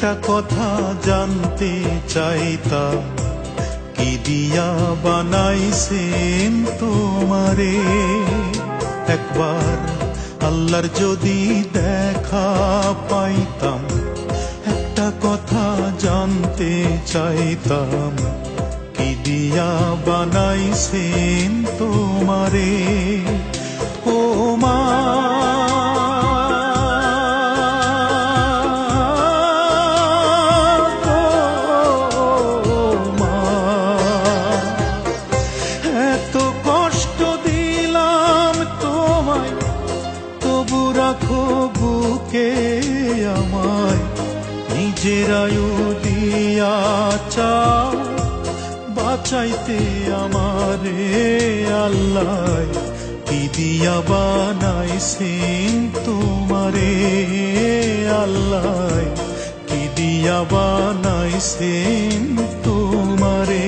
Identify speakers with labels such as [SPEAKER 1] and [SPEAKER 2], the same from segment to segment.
[SPEAKER 1] একটা কথা জানতে চাইতাম, কি দিয়া বানাইছেন তোমারে। একবার আল্লাহর যদি দেখা পাইতাম, একটা কথা জানতে চাইতাম, কি দিয়া বানাইছেন তোমারে। ও মা, এত কষ্ট দিলাম তোমায়, তবু রাখো বুকে আমায়। নিজের আয়ু দিয়া চাও বাঁচাইতে আমারে। আল্লাহ কি দিয়া বানাইছেন তোমারে। আল্লাহ কি দিয়া বানাইছেন তোমারে।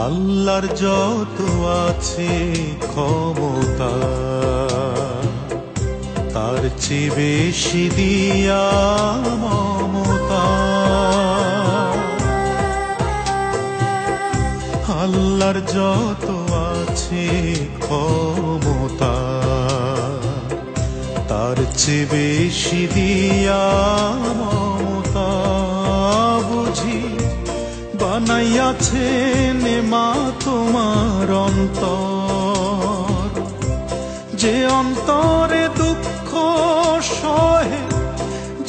[SPEAKER 1] আল্লাহর যত আছে ক্ষমতা, তার চেয়ে বেশি দিয়া মমতা। আল্লাহর যত আছে ক্ষমতা, তার চেয়ে বেশি দিয়া মমতা। বুঝি বানাইয়াছেন মা তোমার অন্তর, যে অন্তরে দুঃখ সহে,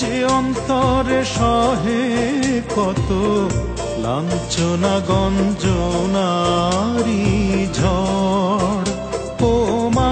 [SPEAKER 1] যে অন্তরে সহে কত লাঞ্ছনা গঞ্জনারি ঝড়। ও মা,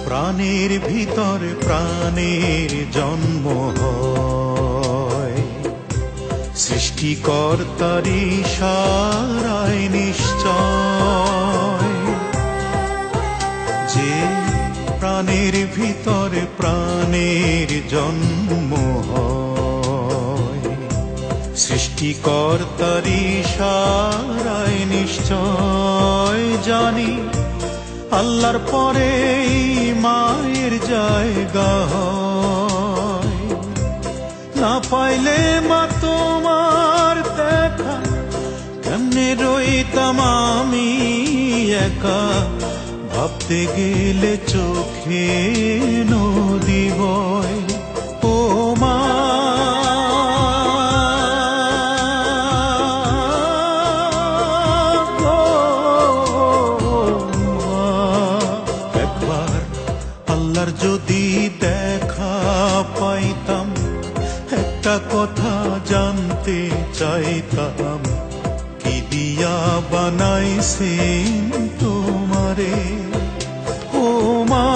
[SPEAKER 1] প্রাণের ভিতর প্রাণের জন্ম হয়, সৃষ্টিকর্তার ইশারায় নিশ্চয়। যে প্রাণের ভিতর প্রাণের জন্ম হয়, সৃষ্টিকর্তার ইশারায় নিশ্চয়। জানি আল্লাহর পরে মায়ের জায়গা হয়, না পাইলে মা তোমার দেখা, কেমনে রইতাম আমি একা। ভাবতে গেলে চোখে নদী বয়। ও মা, আল্লাহর যদি দেখা পাইতাম, একটা কথা জানতে চাইতাম, কি দিয়া বানাইছেন তোমারে। ও মা,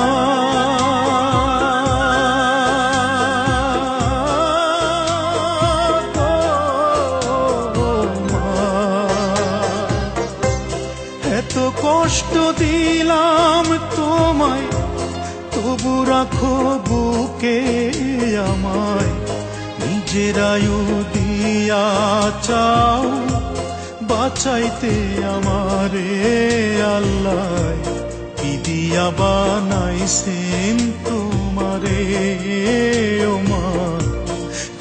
[SPEAKER 1] এত কষ্ট দিলাম তোমায়, তবু রাখো বুকে আমায়। নিজের আয়ু দিয়া চাও বাঁচাইতে আমারে। আল্লাহ কি দিয়া বানাইছেন তোমারে। ও মা,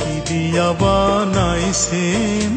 [SPEAKER 1] কি দিয়া বানাইছেন